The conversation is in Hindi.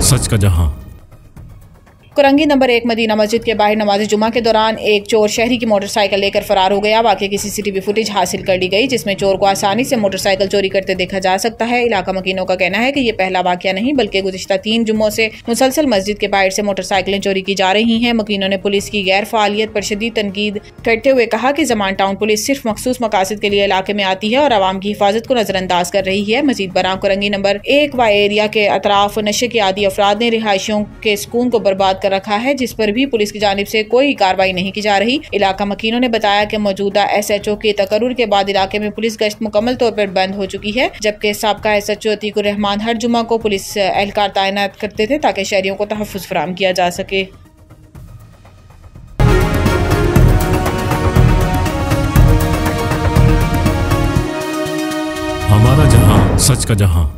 सच का जहां। कुरंगी नंबर 1 मदीना मस्जिद के बाहर नमाज जुमा के दौरान एक चोर शहरी की मोटरसाइकिल लेकर फरार हो गया। वाकई की सीसीटीवी फुटेज हासिल कर ली गई जिसमें चोर को आसानी से मोटरसाइकिल चोरी करते देखा जा सकता है। इलाका मकीनों का कहना है कि ये पहला वाकया नहीं बल्कि गुज़िश्ता 3 जुम्मों से मुसलसल मस्जिद के बाहर से मोटरसाइकिलें चोरी की जा रही हैं। मकीनों ने पुलिस की गैर फालियत पर शदीद तनकीद करते हुए कहा कि ज़मान टाउन पुलिस सिर्फ मखसूस मकासद के लिए इलाके में आती है और आवाम की हिफाजत को नजरअंदाज कर रही है। मजीद बरां कुरंगी नंबर 1 व एरिया के अतराफ नशे के आदी अफराद ने रिहायशियों के सुकून को बर्बाद कर रखा है जिस पर भी पुलिस की जानिब से कोई कार्रवाई नहीं की जा रही। इलाका मकीनों ने बताया कि मौजूदा SHO के तकर्रुर के बाद इलाके में पुलिस गश्त मुकम्मल तौर पर बंद हो चुकी है, जबकि साबका SHO अतीकुर रहमान हर जुमा को पुलिस एहलकार तैनात करते थे ताकि शहरियों को तहफ़्फ़ुज़ फराहम किया जा सके। हमारा जहां, सच का जहां।